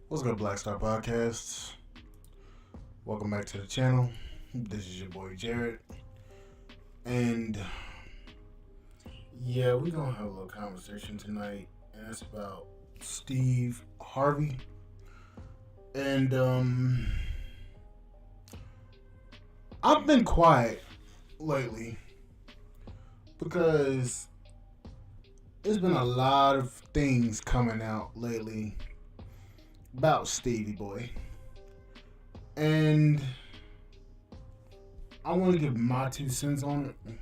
What's good, Black Star Podcasts? Welcome back to the channel. This is your boy Jared, and we're gonna have a little conversation tonight, and it's about Steve Harvey. And I've been quiet lately because there's been a lot of things coming out lately about Stevie Boy. And I want to give my 2 cents on it.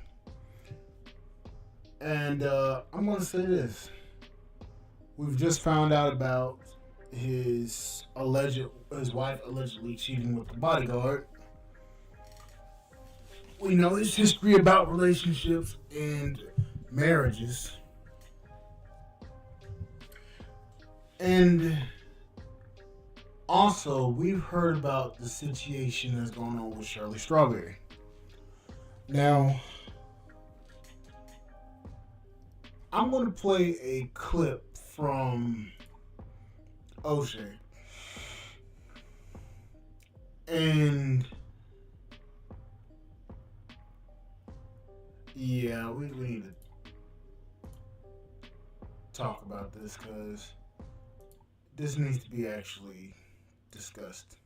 And I'm going to say this. We've just found out about his wife allegedly cheating with the bodyguard. We know his history about relationships and marriages. And also, we've heard about the situation that's going on with Shirley Strawberry. Now, I'm going to play a clip from O'Shea. And we need to talk about this because this needs to be actually discussed.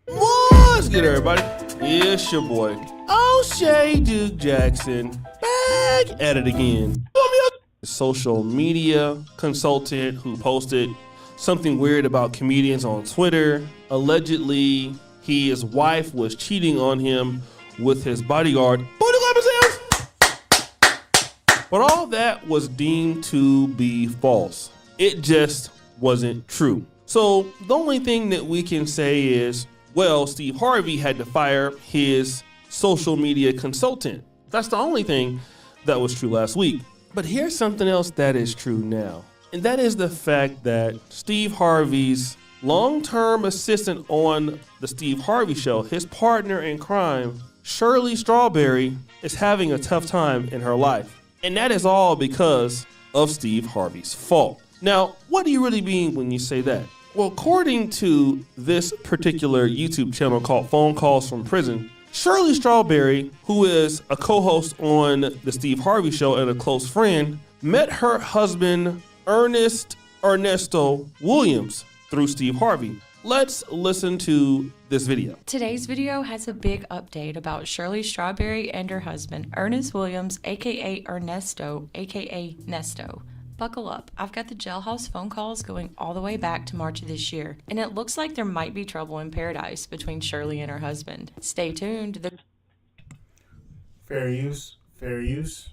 What's good, everybody? It's your boy, O'Shea Duke Jackson, back at it again. Social media consultant who posted something weird about comedians on Twitter. Allegedly, his wife was cheating on him with his bodyguard. But all that was deemed to be false. It just wasn't true. So the only thing that we can say is, well, Steve Harvey had to fire his social media consultant. That's the only thing that was true last week. But here's something else that is true now. And that is the fact that Steve Harvey's long-term assistant on the Steve Harvey Show, his partner in crime, Shirley Strawberry, is having a tough time in her life. And that is all because of Steve Harvey's fault. Now, what do you really mean when you say that? Well, according to this particular YouTube channel called Phone Calls from Prison, Shirley Strawberry, who is a co-host on the Steve Harvey Show and a close friend, met her husband, Ernesto Williams, through Steve Harvey. Let's listen to this video. Today's video has a big update about Shirley Strawberry and her husband, Ernest Williams, aka Ernesto, aka Nesto. Buckle up, I've got the jailhouse phone calls going all the way back to March of this year, and it looks like there might be trouble in paradise between Shirley and her husband. Stay tuned. The Fair use.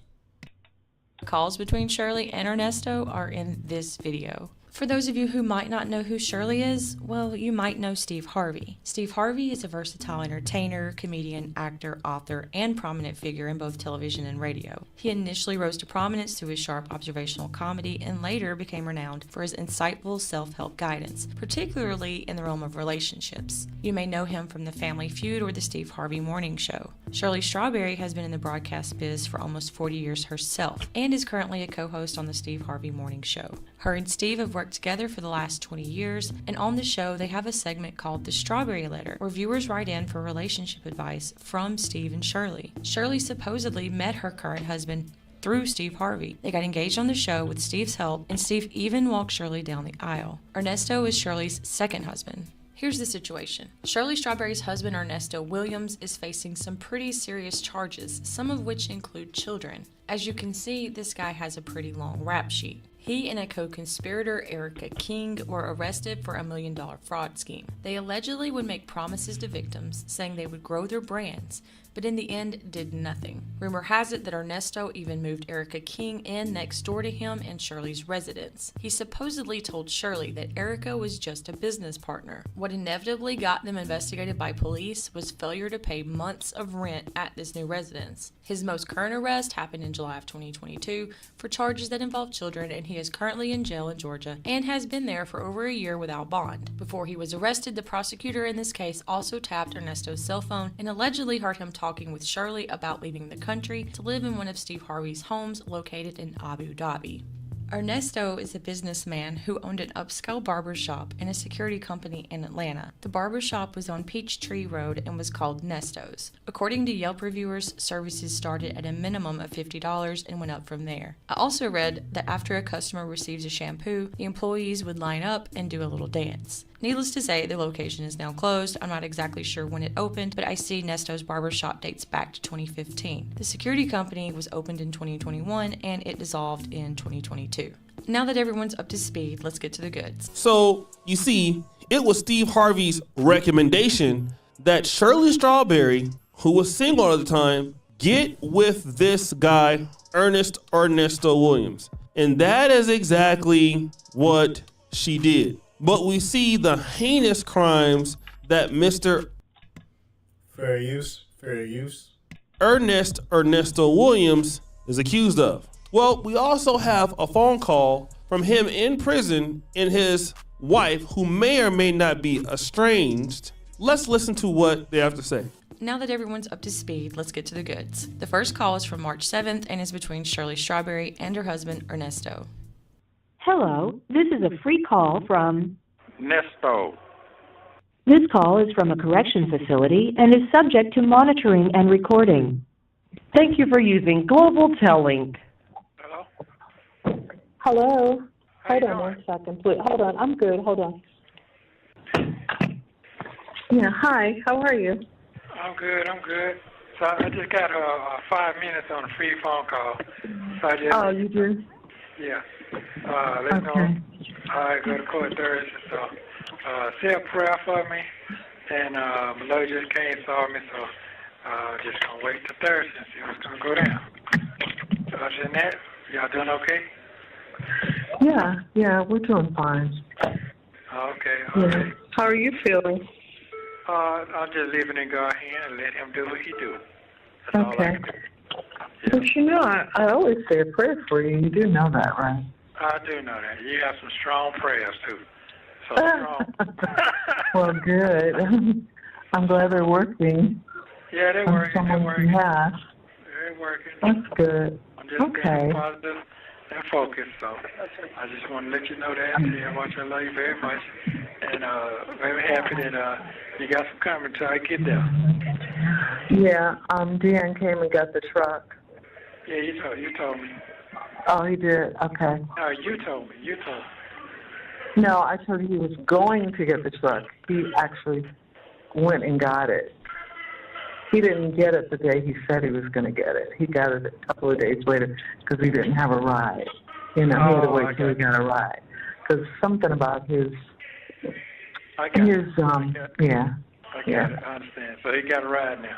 calls between Shirley and Ernesto are in this video. For those of you who might not know who Shirley is, well, you might know Steve Harvey. Steve Harvey is a versatile entertainer, comedian, actor, author, and prominent figure in both television and radio. He initially rose to prominence through his sharp observational comedy and later became renowned for his insightful self-help guidance, particularly in the realm of relationships. You may know him from The Family Feud or The Steve Harvey Morning Show. Shirley Strawberry has been in the broadcast biz for almost 40 years herself and is currently a co-host on The Steve Harvey Morning Show. Her and Steve have worked together for the last 20 years, and on the show they have a segment called The Strawberry Letter, where viewers write in for relationship advice from Steve and Shirley. Shirley supposedly met her current husband through Steve Harvey. They got engaged on the show with Steve's help, and Steve even walked Shirley down the aisle. Ernesto is Shirley's second husband. Here's the situation. Shirley Strawberry's husband, Ernesto Williams, is facing some pretty serious charges, some of which include children. As you can see, this guy has a pretty long rap sheet. He and a co-conspirator, Erica King, were arrested for a $1 million fraud scheme. They allegedly would make promises to victims, saying they would grow their brands, but in the end did nothing. Rumor has it that Ernesto even moved Erica King in next door to him in Shirley's residence. He supposedly told Shirley that Erica was just a business partner. What inevitably got them investigated by police was failure to pay months of rent at this new residence. His most current arrest happened in July of 2022 for charges that involve children, and he is currently in jail in Georgia and has been there for over a year without bond. Before he was arrested, the prosecutor in this case also tapped Ernesto's cell phone and allegedly heard him talking with Shirley about leaving the country to live in one of Steve Harvey's homes located in Abu Dhabi. Ernesto is a businessman who owned an upscale barbershop and a security company in Atlanta. The barbershop was on Peachtree Road and was called Nesto's. According to Yelp reviewers, services started at a minimum of $50 and went up from there. I also read that after a customer receives a shampoo, the employees would line up and do a little dance. Needless to say, the location is now closed. I'm not exactly sure when it opened, but I see Nesto's barbershop dates back to 2015. The security company was opened in 2021 and it dissolved in 2022. Now that everyone's up to speed, let's get to the goods. So, you see, it was Steve Harvey's recommendation that Shirley Strawberry, who was single at the time, get with this guy, Ernest Ernesto Williams. And that is exactly what she did. But we see the heinous crimes that Mr. Fair use. Ernest Ernesto Williams is accused of. Well, we also have a phone call from him in prison and his wife, who may or may not be estranged. Let's listen to what they have to say. Now that everyone's up to speed, let's get to the goods. The first call is from March 7th and is between Shirley Strawberry and her husband, Ernesto. Hello, this is a free call from Nesto. This call is from a correction facility and is subject to monitoring and recording. Thank you for using Global Tellink. Hello? Hello. How you Hold on doing? 1 second, please. Hold on. I'm good. Hold on. Yeah. Hi. How are you? I'm good. So I just got 5 minutes on a free phone call. So I just, Oh, you do? yeah. Let know I go to court Thursday. So say a prayer for me. And my lawyer just came and saw me. So just going to wait till Thursday and see what's going to go down. Other than that, y'all doing okay? Yeah, we're doing fine. Okay. Yeah. How are you feeling? I'm just leaving in God's hand and let him do what he do. That's all I Okay. can do. But you know, I always say a prayer for you. You do know that, right? I do know that. You have some strong prayers, too. So strong. Well, good. I'm glad they're working. Yeah, they're On working. They're someone's working. behalf. They're working. That's good. I'm just Okay. being positive and focused. So I just want to let you know that. Tell you how much I love you very much. And very happy that you got some coming until I get there. Yeah, Deanne came and got the truck. Yeah, you told me. Oh, he did? Okay. No, you told me. No, I told you he was going to get the truck. He actually went and got it. He didn't get it the day he said he was going to get it. He got it a couple of days later because he didn't have a ride. You know, he had to wait till he got a ride. Because something about his, I got it. yeah. I got it. I understand. So he got a ride now.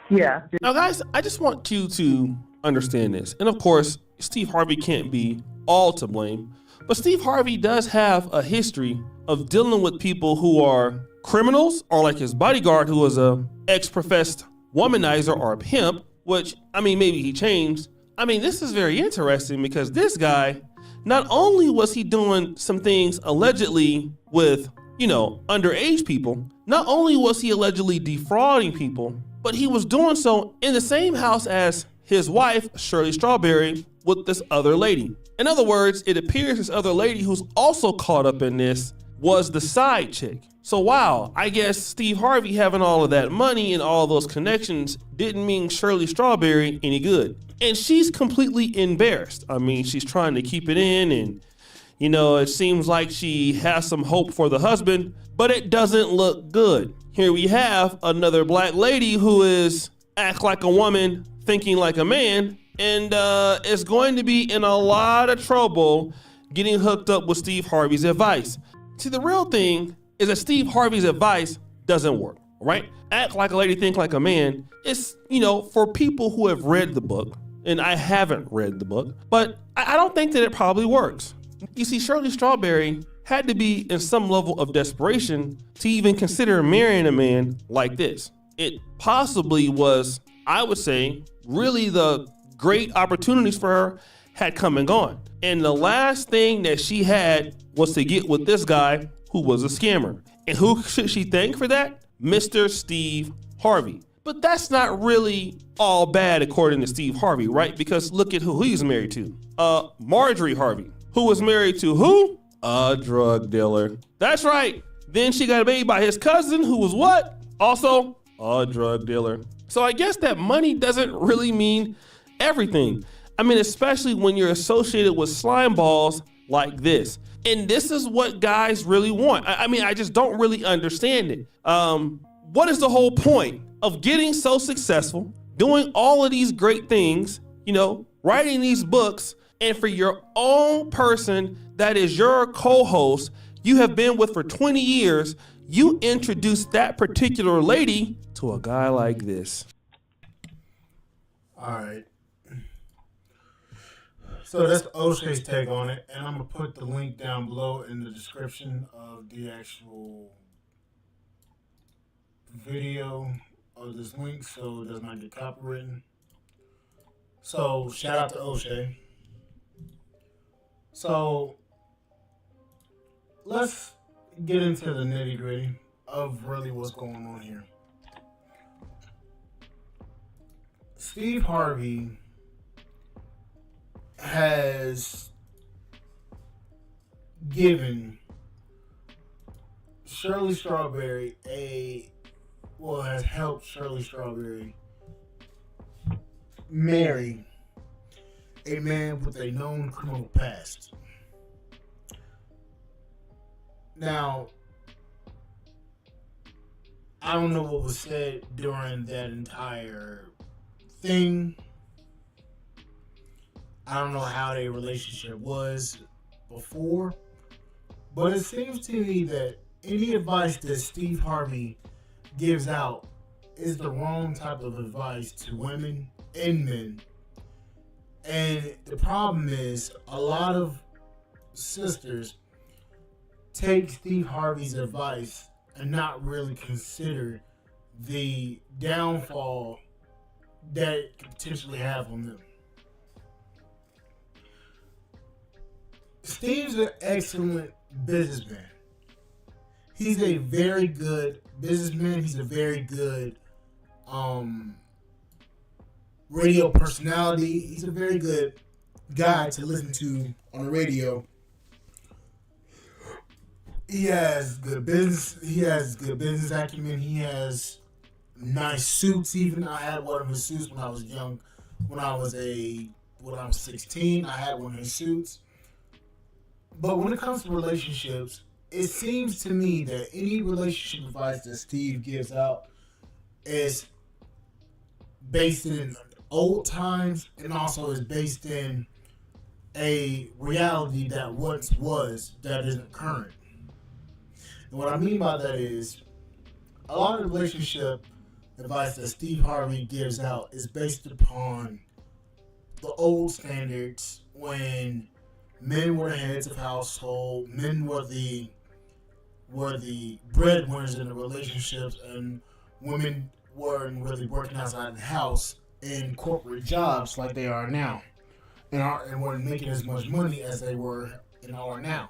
Yeah. Now, guys, I just want you to understand this. And of course, Steve Harvey can't be all to blame, but Steve Harvey does have a history of dealing with people who are criminals, or like his bodyguard, who was a ex-professed womanizer or a pimp, which, I mean, maybe he changed. I mean, this is very interesting because this guy, not only was he doing some things allegedly with, underage people, not only was he allegedly defrauding people, but he was doing so in the same house as his wife, Shirley Strawberry, with this other lady. In other words, it appears this other lady who's also caught up in this was the side chick. So wow, I guess Steve Harvey having all of that money and all those connections didn't mean Shirley Strawberry any good. And she's completely embarrassed. I mean, she's trying to keep it in and, it seems like she has some hope for the husband, but it doesn't look good. Here we have another black lady who is act like a woman, thinking like a man, and is going to be in a lot of trouble getting hooked up with Steve Harvey's advice. See, the real thing is that Steve Harvey's advice doesn't work, right? Act like a lady, think like a man. It's, for people who have read the book, and I haven't read the book, but I don't think that it probably works. You see, Shirley Strawberry had to be in some level of desperation to even consider marrying a man like this. It possibly was, I would say, really the great opportunities for her had come and gone. And the last thing that she had was to get with this guy who was a scammer. And who should she thank for that? Mr. Steve Harvey. But that's not really all bad according to Steve Harvey, right? Because look at who he's married to. Marjorie Harvey, who was married to who? A drug dealer. That's right. Then she got a baby by his cousin, who was what? Also a drug dealer. So I guess that money doesn't really mean everything. I mean, especially when you're associated with slime balls like this. And this is what guys really want. I mean, I just don't really understand it. What is the whole point of getting so successful, doing all of these great things, you know, writing these books, and for your own person that is your co-host you have been with for 20 years, you introduce that particular lady to a guy like this? All right. So that's O'Shea's take on it, and I'm gonna put the link down below in the description of the actual video of this link, so it does not get copywritten. So shout out to O'Shea. So let's get into the nitty gritty of really what's going on here. Steve Harvey has given Shirley Strawberry has helped Shirley Strawberry marry a man with a known criminal past. Now, I don't know what was said during that entire thing. I don't know how their relationship was before, but it seems to me that any advice that Steve Harvey gives out is the wrong type of advice to women and men. And the problem is, a lot of sisters take Steve Harvey's advice and not really consider the downfall that it could potentially have on them. Steve's an excellent businessman. He's a very good businessman. He's a very good radio personality. He's a very good guy to listen to on the radio. He has good business. He has good business acumen. He has nice suits. Even I had one of his suits when I was young. When I was 16, I had one of his suits. But when it comes to relationships, it seems to me that any relationship advice that Steve gives out is based in old times and also is based in a reality that once was that isn't current. And what I mean by that is a lot of relationship advice that Steve Harvey gives out is based upon the old standards when men were the heads of household, men were the breadwinners in the relationships, and women weren't really working outside the house in corporate jobs like they are now, and weren't making as much money as they were and are now.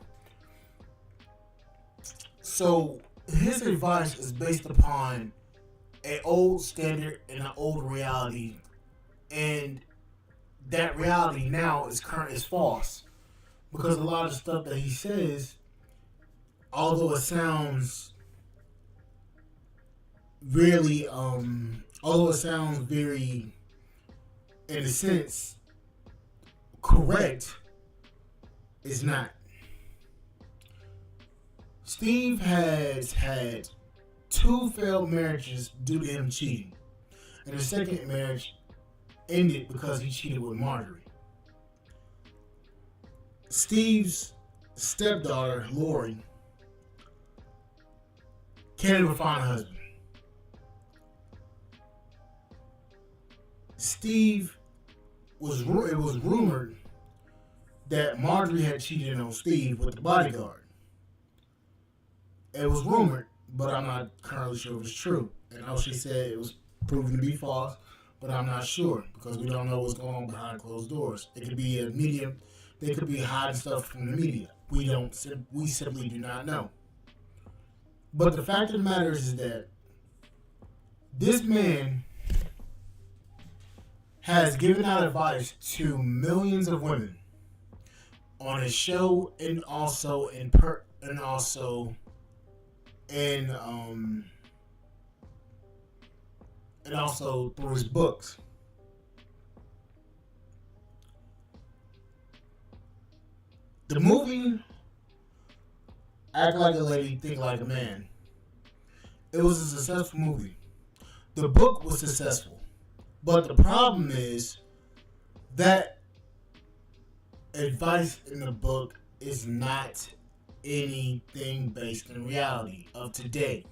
So his advice is based upon an old standard and an old reality, and that reality now is false, because a lot of the stuff that he says, although it sounds very, in a sense, correct, it's not. Steve has had 2 failed marriages due to him cheating, and the second marriage ended because he cheated with Marjorie. Steve's stepdaughter, Lori, can't even find a husband. It was rumored that Marjorie had cheated on Steve with the bodyguard. It was rumored, but I'm not currently sure if it's true. And O'Shea said it was proven to be false, but I'm not sure because we don't know what's going on behind closed doors. It could be a media. They could be hiding stuff from the media. We simply do not know. But the fact of the matter is that This man has given out advice to millions of women on his show and also in and also through his books. The movie Act Like a Lady, Think Like a Man. It was a successful movie. The book was successful. But the problem is that advice in the book is not anything based in reality of today.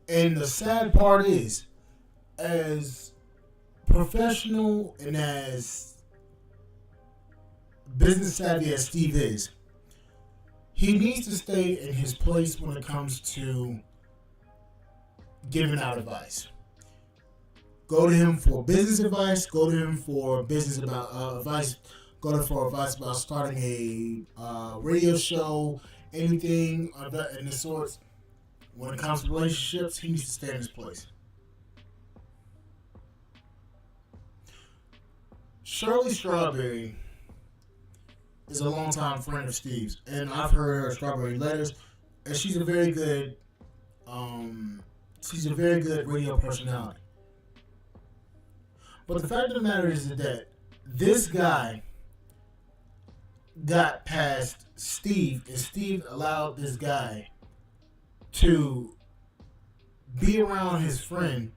And the sad part is, as professional and as business savvy as Steve is, he needs to stay in his place when it comes to giving out advice. Go to him for business advice. Go to him for business about advice. Go to him for advice about starting a radio show, anything of that in the sorts. When it comes to relationships, he needs to stay in his place. Shirley Strawberry is a longtime friend of Steve's, and I've heard her Strawberry Letters, and she's a very good radio personality. But the fact of the matter is that this guy got past Steve, and Steve allowed this guy to be around his friend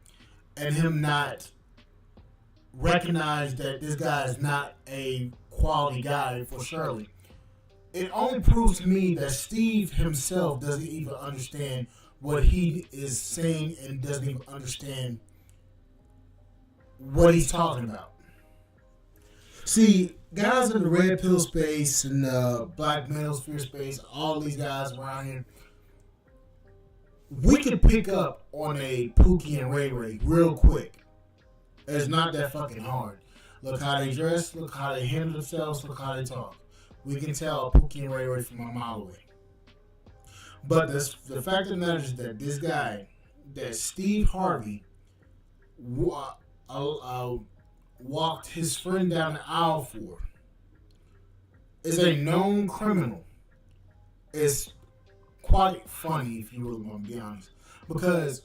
and him not recognize that this guy is not a quality guy for Shirley. It only proves to me that Steve himself doesn't even understand what he is saying and doesn't even understand what he's talking about. See, guys in the red pill space and the black manosphere space, all these guys around here, we can pick up on a Pookie and Ray Ray real quick. It's not that fucking hard. Look how they dress, look how they handle themselves, look how they talk. We can tell Pookie and Ray Ray from a mile away. But the fact of the matter is that this guy, that Steve Harvey, walked his friend down the aisle for, is a known criminal. It's quite funny if you really want to be honest. Because,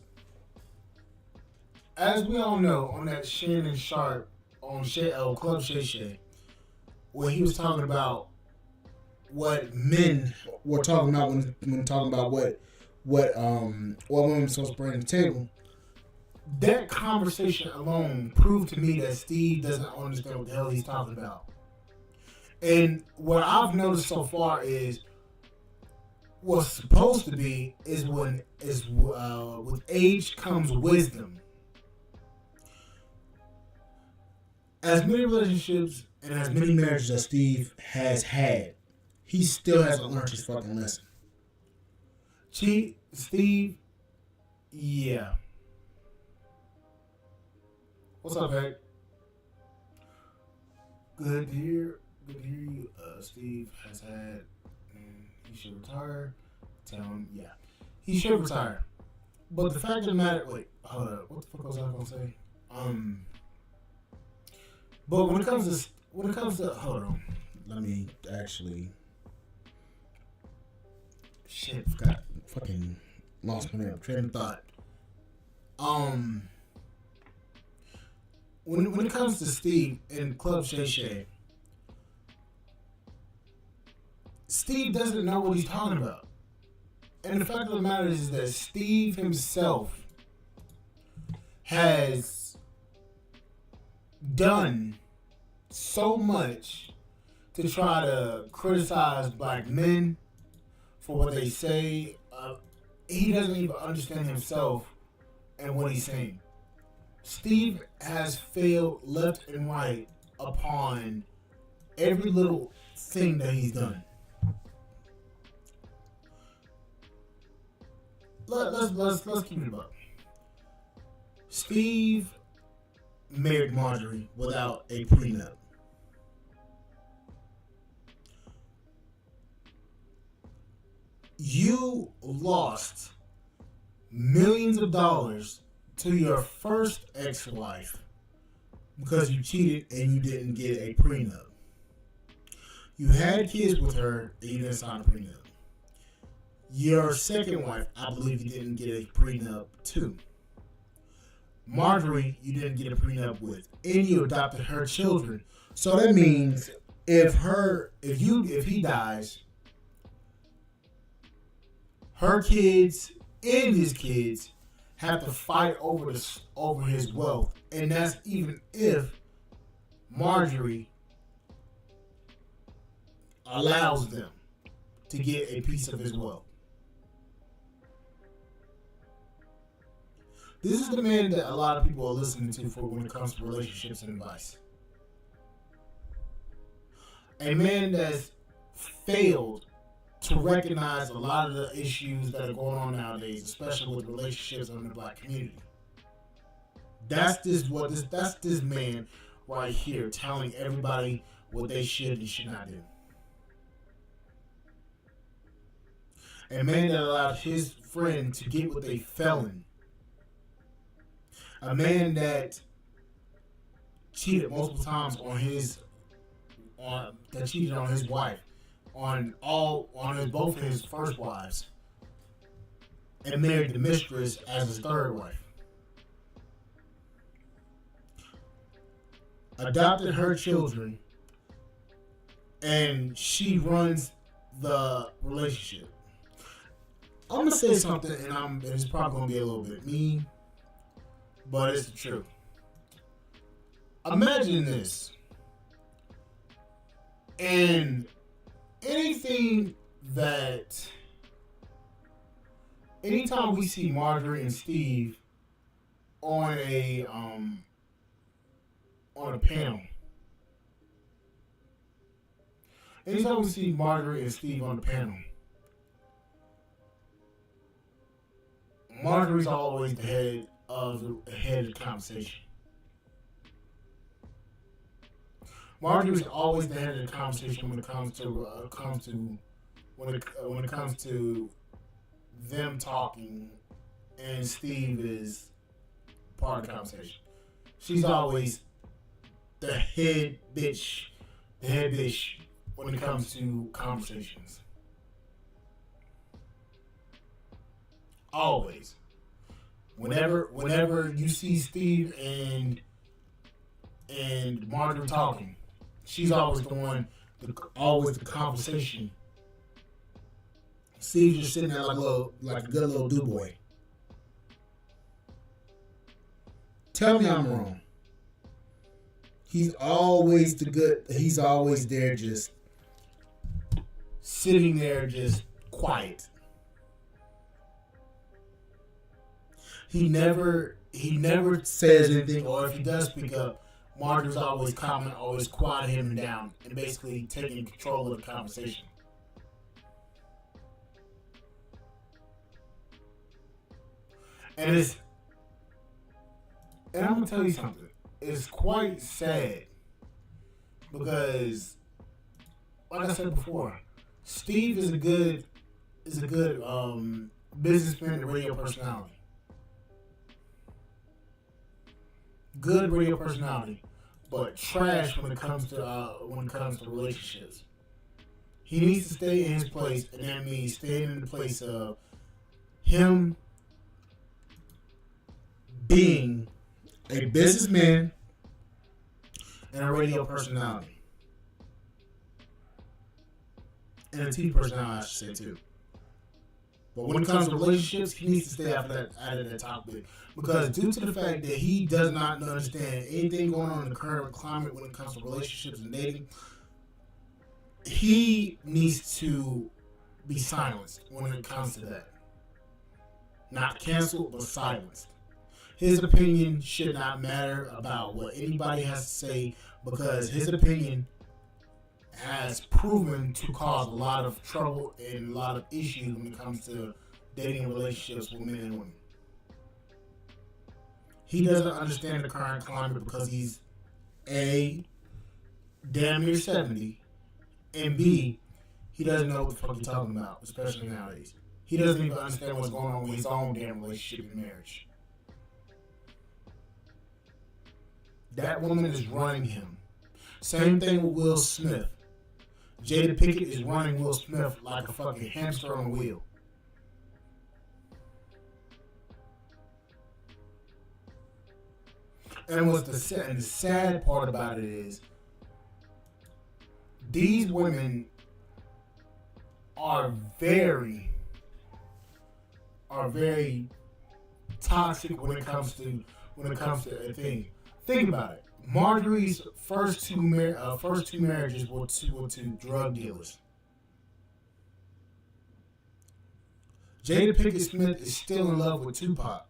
as we all know, on that Shannon Sharp on Club Shay Shay, where he was talking about what men were talking about when talking about what women were supposed to bring to the table. That conversation alone proved to me that Steve doesn't understand what the hell he's talking about. And what I've noticed so far is what's supposed to be is with age comes wisdom. As many relationships and as many marriages as Steve has had, he still hasn't learned his fucking lesson. Steve, yeah. What's up, Hank? Good to hear you. Steve has had, he should retire. Tell him, yeah. He should retire. But the fact of the matter, wait, hold up. What the fuck was I gonna say? But when it comes to, hold on. Let me actually, shit, forgot, fucking lost my train of thought. When it comes to Steve and Club Shay Shay, Steve doesn't know what he's talking about. And the fact of the matter is that Steve himself has done so much to try to criticize black men for what they say. He doesn't even understand himself and what he's saying. Steve has failed left and right upon every little thing that he's done. Let's keep it up. Steve married Marjorie without a prenup. You lost millions of dollars to your first ex-wife because you cheated and you didn't get a prenup. You had kids with her and you didn't sign a prenup. Your second wife, I believe you didn't get a prenup too. Marjorie, you didn't get a prenup with, and you adopted her children. So that means if he dies, her kids and his kids have to fight over his wealth, and that's even if Marjorie allows them to get a piece of his wealth. This is the man that a lot of people are listening to for when it comes to relationships and advice. A man that's failed to recognize a lot of the issues that are going on nowadays, especially with relationships in the black community. That's this man right here telling everybody what they should and should not do. A man that allowed his friend to get with a felon. A man that cheated multiple times on his wife, on both his first wives, and married the mistress as his third wife. Adopted her children, and she runs the relationship. I'm gonna say something, and it's probably gonna be a little bit mean, but it's the truth. Imagine this. And anytime we see Marjorie and Steve on a panel, anytime we see Marjorie and Steve on the panel, Marjorie's always the head of the conversation. Marjorie's always the head of the conversation when it comes to them talking, and Steve is part of the conversation. She's always the head bitch when it comes to conversations. Always. Whenever you see Steve and Marjorie talking, she's always the one, always the conversation. Steve's just sitting there like a good little do boy. Tell me I'm wrong. He's always there, just sitting there, just quiet. He never says anything, or if he does speak up, Marjorie's always comment, always quiet him down, and basically taking control of the conversation. And I'm gonna tell you something. It's quite sad because, like I said before, Steve is a good businessman and radio personality. Good radio personality, but trash when it comes to relationships. He needs to stay in his place, and that means staying in the place of him being a businessman and a radio personality, and a TV personality, I should say too. But when it comes to relationships, he needs to stay out of that topic, because due to the fact that he does not understand anything going on in the current climate when it comes to relationships and dating, he needs to be silenced when it comes to that. Not canceled, but silenced. His opinion should not matter about what anybody has to say, because his opinion has proven to cause a lot of trouble and a lot of issues when it comes to dating relationships with men and women. He doesn't understand the current climate because he's A, damn near 70, and B, he doesn't know what the fuck he's talking about, especially nowadays. He doesn't even understand what's going on with his own damn relationship and marriage. That woman is running him. Same thing with Will Smith. Jada Pinkett is running Will Smith like a fucking hamster on a wheel. And the sad part about it is, these women are very toxic when it comes to a thing. Think about it. Marjorie's first two marriages were to drug dealers. Jada Pinkett Smith is still in love with Tupac.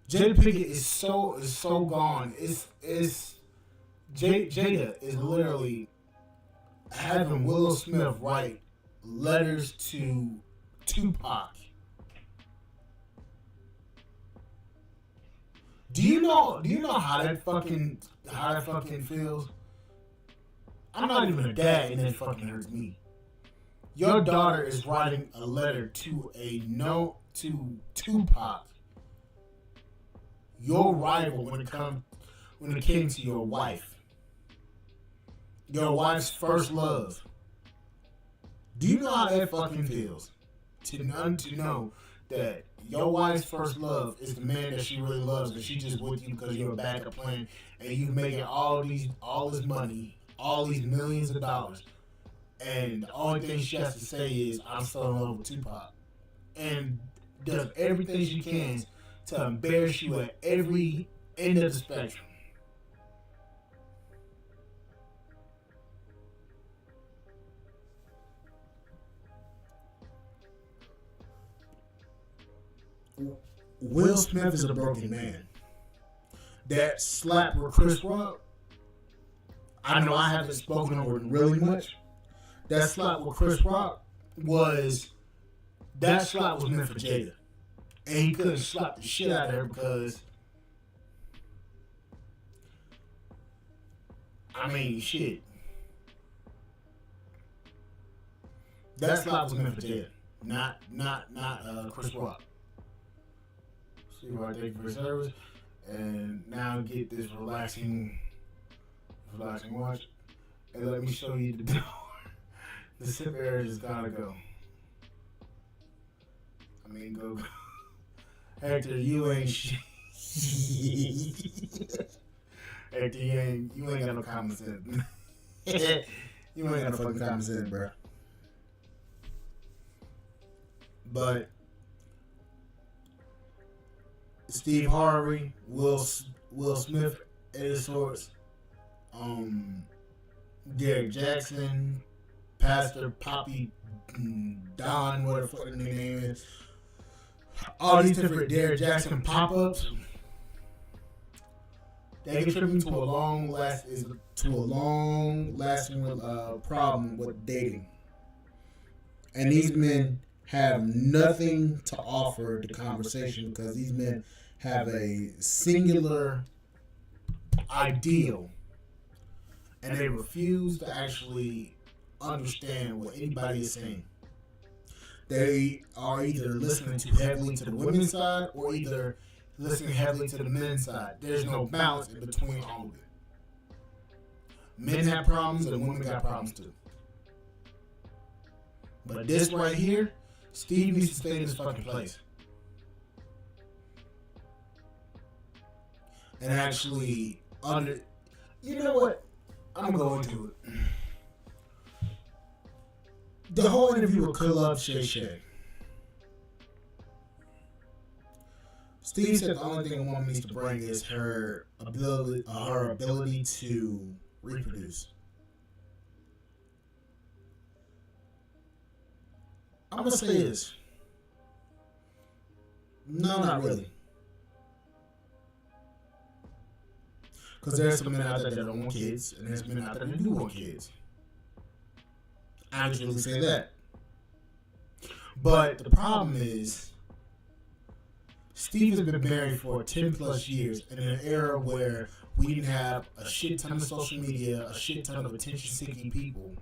Jada Pinkett is so gone. Jada is literally having Will Smith write letters to Tupac. Do you know how that fucking feels? I'm not even a dad, and it fucking hurts me. Your daughter is writing a letter to Tupac, your rival when it came to your wife, your wife's first love. Do you know how that fucking feels? To know that your wife's first love is the man that she really loves, and she just with you because you're a backup plan, and you making all this money, all these millions of dollars, and the only thing she has to say is, "I'm still in love with Tupac," and does everything she can to embarrass you at every end of the spectrum. Will Smith is a broken man. That slap with Chris Rock, I know I haven't spoken over it really much. That slap with Chris Rock was meant for Jada. And he couldn't slap the shit out of her because, I mean, shit. That slap was meant for Jada, not Chris Rock. See, right, thank you for your service. And now get this relaxing watch. And let me show you the door. The sip area just gotta go. I mean, go. Hector, you ain't shit. Hector, you ain't got no common sense. You ain't got no fucking common sense, bro. But Steve Harvey, Will Smith at his sorts, Derek Jackson, Pastor Poppy Don, whatever the fuck the name is. All these different Derek Jackson pop-ups, they contribute to a long-lasting problem with dating. And these men have nothing to offer the conversation because these men have a singular ideal, and they refuse to actually understand what anybody is saying. They are either listening too heavily to the women's side or either listening heavily to the men's side. There's no balance in between all of it. Men have problems and women got problems too. But this right here, Steve needs to stay in his fucking place. And actually you know what? I'm going to it. The whole interview with Khaled Shay. Steve said the only thing a woman needs to bring is her ability to reproduce. I'm gonna say this. No, not really. Because there's some men out there that don't want kids, and there's men out there that do want kids. I actually say that. But the problem is, Steve has been married for 10 plus years in an era where we didn't have a shit ton of social media, a shit ton of attention-seeking people,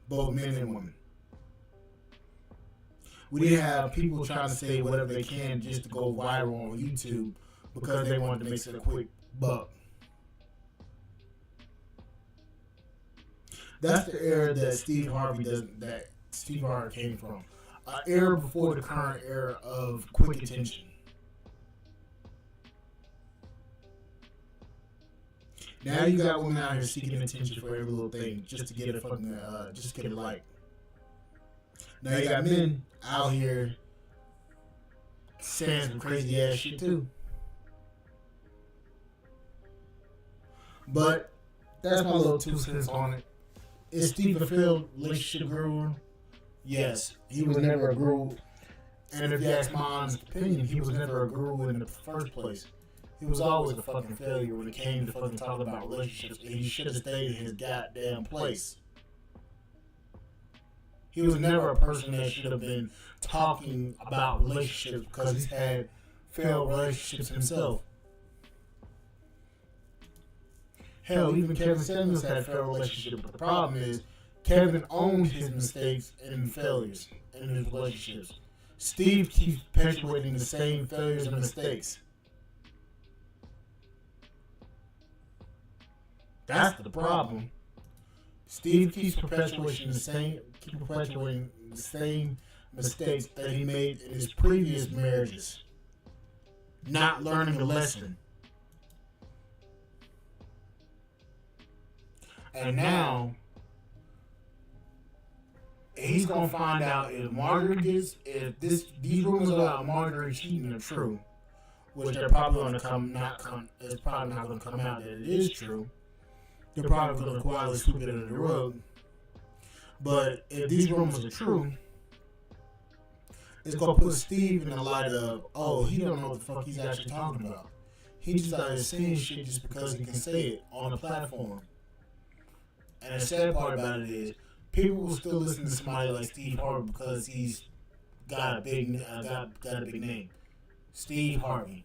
both men and women. We didn't have people trying to say whatever they can just to go viral on YouTube because they wanted to make it a quick buck. That's the era that Steve Harvey came from. An era before the current era of quick attention. Now you got women out here seeking attention for every little thing just to get a fucking, just to get a like. Now you got men out here saying some crazy ass shit too. But that's my little 2 cents on it. Is Steve a failed relationship guru? Yes, he was never a guru. And if you ask my honest opinion, he was never a guru in the first place. He was always a fucking failure when it came to fucking talking about relationships. And he should have stayed in his goddamn place. He was never a person that should have been talking about relationships because he's had failed relationships himself. Hell, even Kevin Samuels had a failed relationship, but the problem is Kevin owned his mistakes and failures in his relationships. Steve keeps perpetuating the same failures and mistakes. That's the problem. Steve keeps perpetuating the same mistakes that he made in his previous marriages. Not learning the lesson. And now he's gonna find out if these rumors about Marjorie cheating are true, which they're probably gonna it's probably not gonna come out that it is true. They're probably gonna quietly sweep it under the rug. But if these rumors are true, it's gonna put Steve in the light of, oh, he don't know what the fuck he's actually talking about. He just out here saying shit just because he can say it on a platform. And the sad part about it is, people will still listen to somebody like Steve Harvey because he's got a big name. Steve Harvey.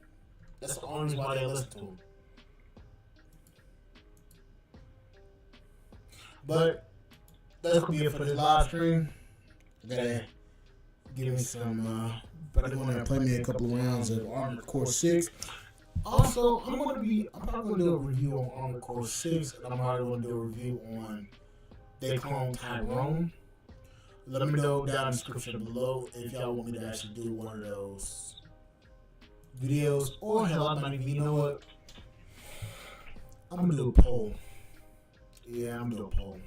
That's the only reason why they listen to him. But that's gonna be it for this live stream. I gotta give me some. But I'm gonna play me a couple of rounds of Armored Core 6. Also, I'm probably gonna do a review on Armored Core 6, and I'm probably gonna do a review on They Clone Tyrone. Let me know down in the description below if y'all want me to actually do one of those videos, or hell, I might even, you know what? I'm gonna do a poll. Yeah, I'm gonna do a poll.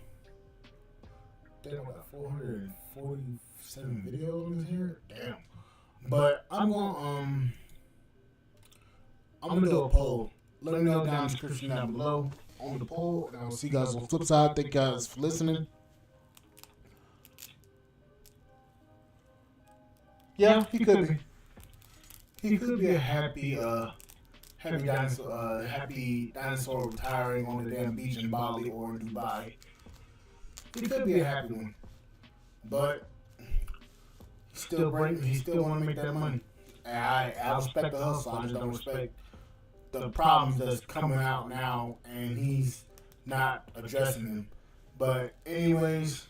Damn, I got 447 videos in here. Damn. But I'm gonna do a poll. Let me know down in the description down below on the poll, and I'll see you guys on the flip side. Thank you guys for listening. Yeah, he could be. He could be a happy dinosaur retiring on the damn beach in Bali or in Dubai. He could be a happy one, but he still want to make that money. And I respect the hustle. I just don't respect the problems that's coming out now, and he's not addressing them. But anyways,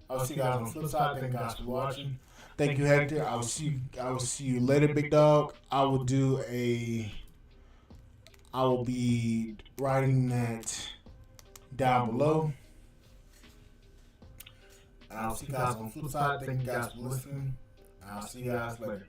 I'll see you guys on the flip side. Thank you guys for watching. Thank you, Hector. I will see you later, big dog. I will be writing that down below. I'll see you guys on the flip side. Thank you guys for listening. I'll see you guys later.